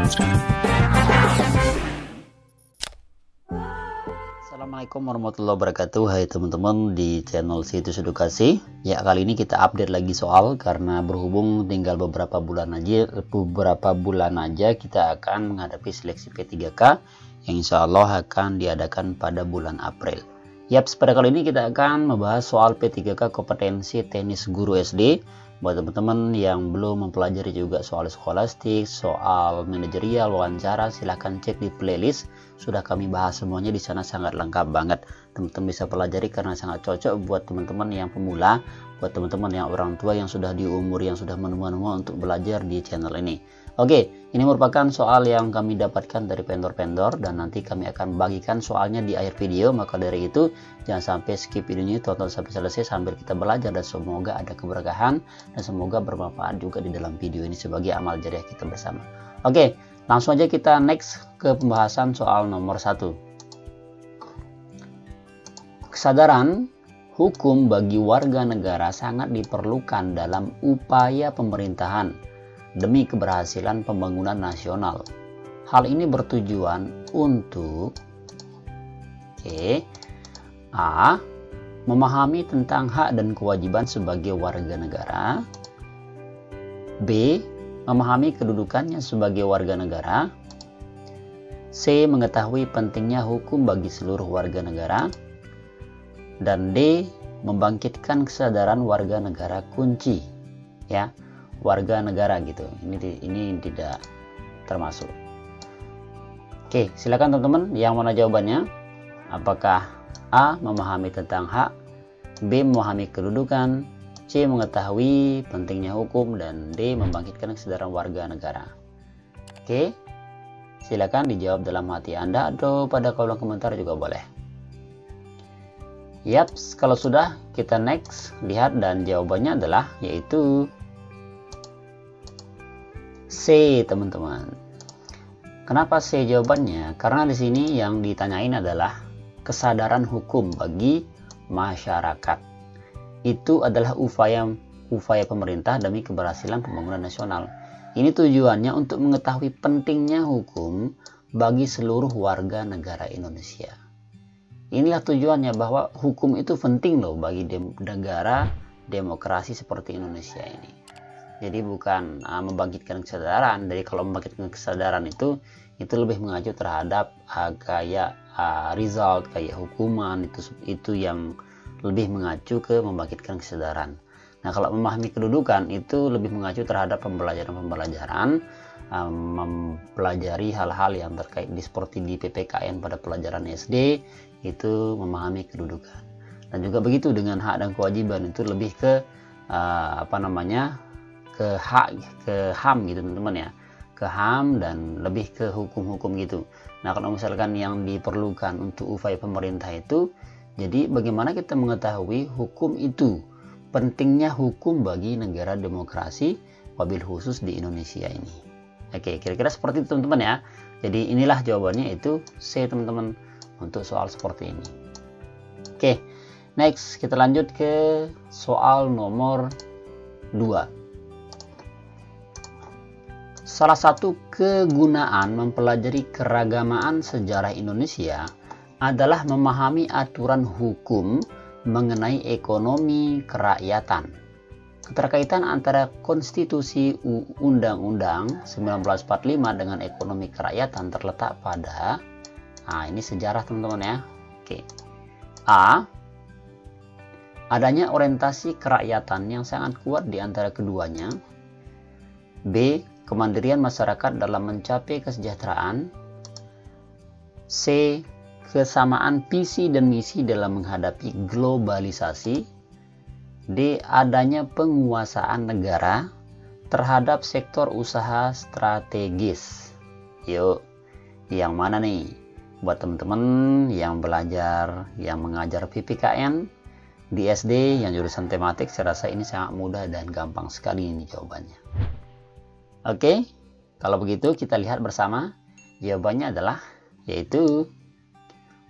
Assalamualaikum warahmatullahi wabarakatuh. Hai teman-teman di channel Situs Edukasi. Ya, kali ini kita update lagi soal karena berhubung tinggal beberapa bulan aja kita akan menghadapi seleksi P3K yang insya Allah akan diadakan pada bulan April. Yaps, pada kali ini kita akan membahas soal P3K kompetensi teknis guru SD. Buat teman-teman yang belum mempelajari juga soal skolastik, soal manajerial, wawancara, silahkan cek di playlist. Sudah kami bahas semuanya di sana, sangat lengkap banget. Teman-teman bisa pelajari karena sangat cocok buat teman-teman yang pemula, buat teman-teman yang orang tua yang sudah di umur yang sudah menua-nua untuk belajar di channel ini. Oke, ini merupakan soal yang kami dapatkan dari vendor-vendor dan nanti kami akan bagikan soalnya di akhir video. Maka dari itu jangan sampai skip videonya, tonton sampai selesai sambil kita belajar dan semoga ada keberkahan dan semoga bermanfaat juga di dalam video ini sebagai amal jariah kita bersama. Oke, langsung aja kita next ke pembahasan soal nomor 1. Kesadaran hukum bagi warga negara sangat diperlukan dalam upaya pemerintahan demi keberhasilan pembangunan nasional. Hal ini bertujuan untuk A. Memahami tentang hak dan kewajiban sebagai warga negara. B. Memahami kedudukannya sebagai warga negara. C. Mengetahui pentingnya hukum bagi seluruh warga negara. Dan D. Membangkitkan kesadaran warga negara kunci. Ya, warga negara gitu. Ini tidak termasuk. Oke, silakan teman-teman yang mana jawabannya? Apakah A. Memahami tentang hak, B. Memahami kedudukan, C. Mengetahui pentingnya hukum, dan D. Membangkitkan kesadaran warga negara. Oke, silakan dijawab dalam hati Anda atau pada kolom komentar juga boleh. Yaps, kalau sudah kita next lihat dan jawabannya adalah yaitu C, teman-teman. Kenapa C jawabannya? Karena di sini yang ditanyain adalah kesadaran hukum bagi masyarakat. Itu adalah upaya pemerintah demi keberhasilan pembangunan nasional. Ini tujuannya untuk mengetahui pentingnya hukum bagi seluruh warga negara Indonesia. Inilah tujuannya, bahwa hukum itu penting loh bagi negara demokrasi seperti Indonesia ini. Jadi bukan membangkitkan kesadaran. Jadi kalau membangkitkan kesadaran itu lebih mengacu terhadap kayak result, kayak hukuman, itu yang lebih mengacu ke membangkitkan kesadaran. Nah, kalau memahami kedudukan itu lebih mengacu terhadap pembelajaran, mempelajari hal-hal yang terkait seperti di PPKN pada pelajaran SD, itu memahami kedudukan. Dan juga begitu dengan hak dan kewajiban, itu lebih ke ke HAM gitu teman-teman ya, ke HAM dan lebih ke hukum-hukum gitu. Nah, kalau misalkan yang diperlukan untuk upaya pemerintah itu, jadi bagaimana kita mengetahui hukum itu, pentingnya hukum bagi negara demokrasi, wabil khusus di Indonesia ini. Oke, kira-kira seperti itu teman-teman ya. Jadi inilah jawabannya, itu C teman-teman untuk soal seperti ini. Oke, next kita lanjut ke soal nomor 2. Salah satu kegunaan mempelajari keragamaan sejarah Indonesia adalah memahami aturan hukum mengenai ekonomi kerakyatan. Keterkaitan antara Konstitusi Undang-Undang 1945 dengan ekonomi kerakyatan terletak pada, ini sejarah teman-teman ya. Oke. A. Adanya orientasi kerakyatan yang sangat kuat di antara keduanya. B. Kemandirian masyarakat dalam mencapai kesejahteraan. C. Kesamaan visi dan misi dalam menghadapi globalisasi. D. Adanya penguasaan negara terhadap sektor usaha strategis. Yuk, yang mana nih? Buat teman-teman yang belajar, yang mengajar PPKN di SD yang jurusan tematik, saya rasa ini sangat mudah dan gampang sekali ini jawabannya. Oke, kalau begitu kita lihat bersama. Jawabannya adalah yaitu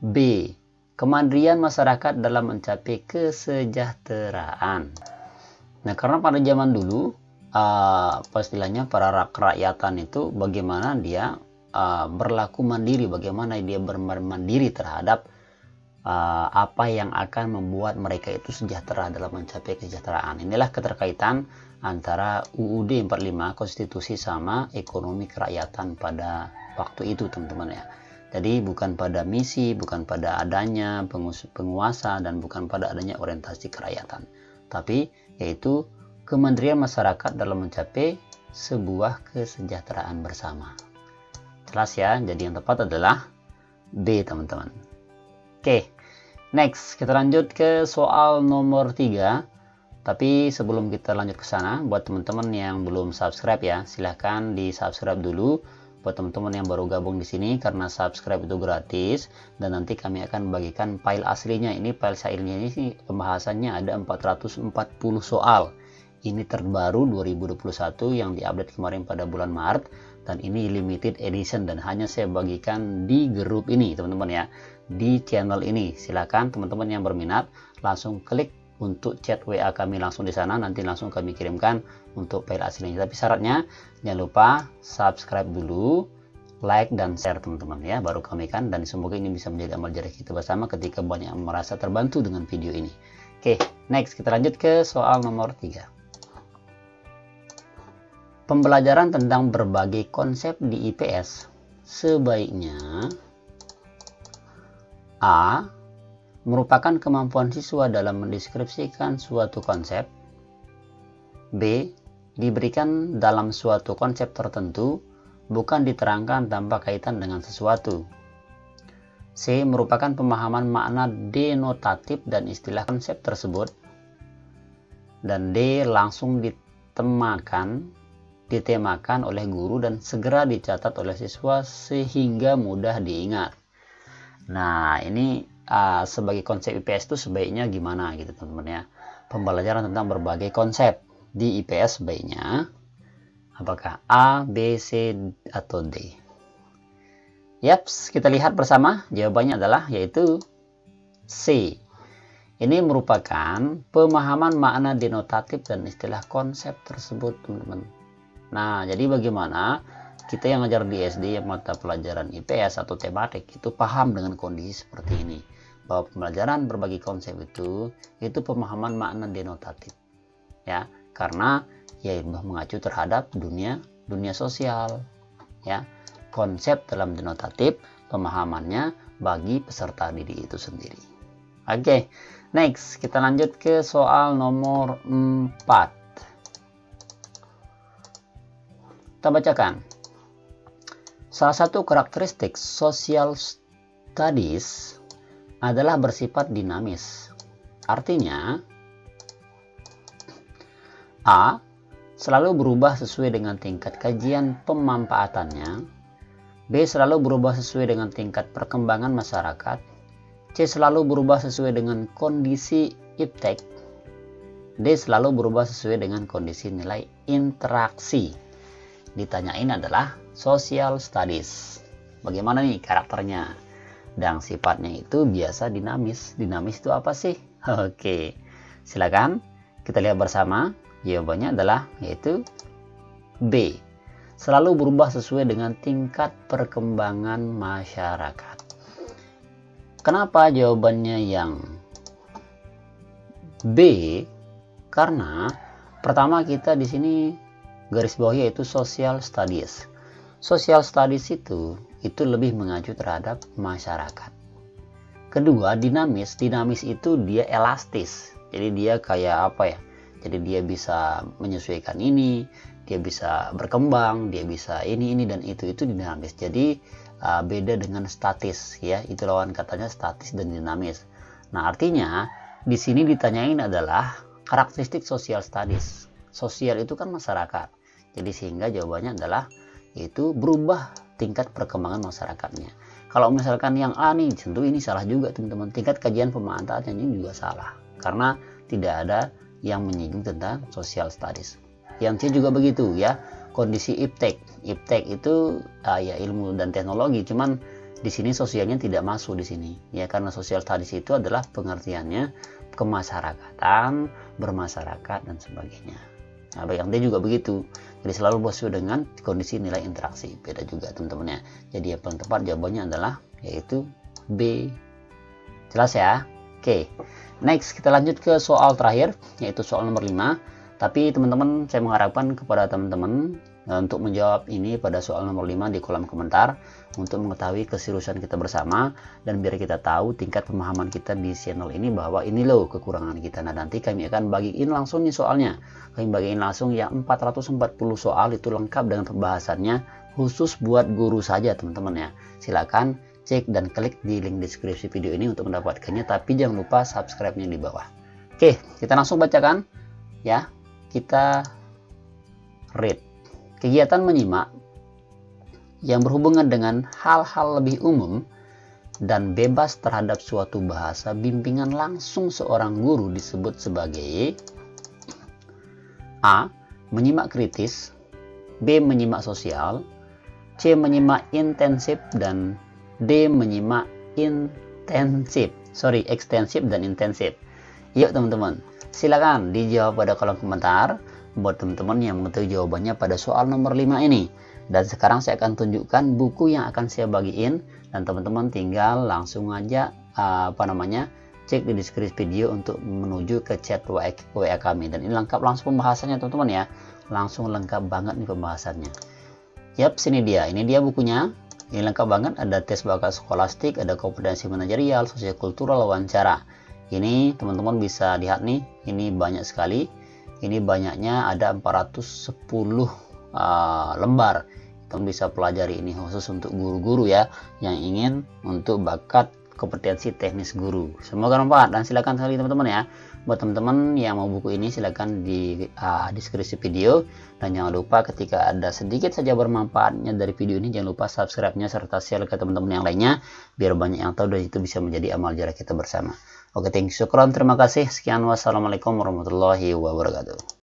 B. Kemandirian masyarakat dalam mencapai kesejahteraan. Nah, karena pada zaman dulu istilahnya para kerakyatan itu bagaimana dia berlaku mandiri, bagaimana dia bermandiri terhadap apa yang akan membuat mereka itu sejahtera dalam mencapai kesejahteraan. Inilah keterkaitan antara UUD 45 konstitusi sama ekonomi kerakyatan pada waktu itu, teman-teman ya. Jadi bukan pada misi, bukan pada adanya penguasa, dan bukan pada adanya orientasi kerakyatan, tapi yaitu kemandirian masyarakat dalam mencapai sebuah kesejahteraan bersama. Jelas ya? Jadi yang tepat adalah B, teman-teman. Oke, next kita lanjut ke soal nomor 3. Tapi sebelum kita lanjut ke sana, buat teman-teman yang belum subscribe ya, silahkan di subscribe dulu. Buat teman-teman yang baru gabung di sini, karena subscribe itu gratis, dan nanti kami akan bagikan file aslinya. Ini file syairnya ini pembahasannya ada 440 soal. Ini terbaru 2021 yang diupdate kemarin pada bulan Maret, dan ini limited edition dan hanya saya bagikan di grup ini, teman-teman ya, di channel ini. Silakan teman-teman yang berminat langsung klik untuk chat WA kami langsung di sana, nanti langsung kami kirimkan untuk file aslinya. Tapi syaratnya jangan lupa subscribe dulu, like dan share teman-teman ya, baru kami kan, dan semoga ini bisa menjadi amal jariah kita bersama ketika banyak yang merasa terbantu dengan video ini. Oke, next kita lanjut ke soal nomor 3. Pembelajaran tentang berbagai konsep di IPS sebaiknya A. merupakan kemampuan siswa dalam mendeskripsikan suatu konsep. B. diberikan dalam suatu konsep tertentu, bukan diterangkan tanpa kaitan dengan sesuatu. C. merupakan pemahaman makna denotatif dan istilah konsep tersebut. Dan D. langsung ditemakan oleh guru dan segera dicatat oleh siswa sehingga mudah diingat. Nah, ini sebagai konsep IPS itu sebaiknya gimana gitu teman-teman ya. Pembelajaran tentang berbagai konsep di IPS sebaiknya apakah A, B, C, atau D? Yaps, kita lihat bersama. Jawabannya adalah yaitu C. Ini merupakan pemahaman makna denotatif dan istilah konsep tersebut, teman-teman. Nah, jadi bagaimana kita yang ngajar di SD yang mata pelajaran IPS atau tematik itu paham dengan kondisi seperti ini, bahwa pembelajaran berbagai konsep itu pemahaman makna denotatif ya, karena ya mengacu terhadap dunia sosial ya. Konsep dalam denotatif pemahamannya bagi peserta didik itu sendiri. Oke, next kita lanjut ke soal nomor 4. Kita bacakan. Salah satu karakteristik social studies adalah bersifat dinamis. Artinya, A. selalu berubah sesuai dengan tingkat kajian pemanfaatannya. B. selalu berubah sesuai dengan tingkat perkembangan masyarakat. C. selalu berubah sesuai dengan kondisi iptek. D. selalu berubah sesuai dengan kondisi nilai interaksi. Ditanyain adalah social studies. Bagaimana nih karakternya? Dan sifatnya itu biasa dinamis. Dinamis itu apa sih? Oke, silakan kita lihat bersama. Jawabannya adalah yaitu B. Selalu berubah sesuai dengan tingkat perkembangan masyarakat. Kenapa jawabannya yang B? Karena pertama kita di sini garis bawahnya yaitu social studies. Social studies itu lebih mengacu terhadap masyarakat. Kedua, dinamis. Dinamis itu dia elastis. Jadi dia kayak apa ya? Jadi dia bisa menyesuaikan ini, dia bisa berkembang, dia bisa ini dan itu dinamis. Jadi beda dengan statis ya. Itu lawan katanya statis dan dinamis. Nah, artinya di sini ditanyain adalah karakteristik social studies. Sosial itu kan masyarakat. Jadi sehingga jawabannya adalah yaitu berubah tingkat perkembangan masyarakatnya. Kalau misalkan yang A nih, tentu ini salah juga teman-teman. Tingkat kajian pemanfaatannya ini juga salah. Karena tidak ada yang menyinggung tentang social studies. Yang C juga begitu ya. Kondisi iptek. Iptek itu ya ilmu dan teknologi. Cuman di sini sosialnya tidak masuk di sini. Ya karena social studies itu adalah pengertiannya kemasyarakatan, bermasyarakat dan sebagainya. Nah, bagi yang D juga begitu. Jadi selalu sesuai dengan kondisi nilai interaksi. Beda juga teman-teman ya. Jadi yang paling tepat jawabannya adalah yaitu B. Jelas ya? Oke. Next, kita lanjut ke soal terakhir, yaitu soal nomor 5. Tapi teman-teman, saya mengharapkan kepada teman-teman untuk menjawab ini pada soal nomor 5 di kolom komentar untuk mengetahui keseriusan kita bersama dan biar kita tahu tingkat pemahaman kita di channel ini bahwa ini loh kekurangan kita. Nah, nanti kami akan bagiin langsung nih soalnya. Kami bagiin langsung yang 440 soal itu lengkap dengan pembahasannya khusus buat guru saja teman-teman ya. Silakan cek dan klik di link deskripsi video ini untuk mendapatkannya, tapi jangan lupa subscribe-nya di bawah. Oke, kita langsung bacakan ya. Kita read. Kegiatan menyimak yang berhubungan dengan hal-hal lebih umum dan bebas terhadap suatu bahasa bimbingan langsung seorang guru disebut sebagai A. Menyimak kritis, B. Menyimak sosial, C. Menyimak intensif, dan D. Menyimak ekstensif dan intensif. Yuk teman-teman, silakan dijawab pada kolom komentar buat teman-teman yang mengetahui jawabannya pada soal nomor 5 ini. Dan sekarang saya akan tunjukkan buku yang akan saya bagiin dan teman-teman tinggal langsung aja cek di deskripsi video untuk menuju ke chat WA kami. Dan ini lengkap langsung pembahasannya teman-teman ya. Langsung lengkap banget nih pembahasannya. Yap, sini dia. Ini dia bukunya. Ini lengkap banget, ada tes bakat skolastik, ada kompetensi manajerial, sosiokultural, wawancara. Ini teman-teman bisa lihat nih, ini banyak sekali. Ini banyaknya ada 410 lembar. Teman bisa pelajari ini khusus untuk guru-guru ya yang ingin untuk bakat kompetensi teknis guru. Semoga bermanfaat dan silakan sekali teman-teman ya. Buat teman-teman yang mau buku ini silakan di deskripsi video dan jangan lupa ketika ada sedikit saja bermanfaatnya dari video ini jangan lupa subscribe-nya serta share ke teman-teman yang lainnya biar banyak yang tahu dan itu bisa menjadi amal jariah kita bersama. Oke, thank you, syukron, terima kasih. Sekian, wassalamualaikum warahmatullahi wabarakatuh.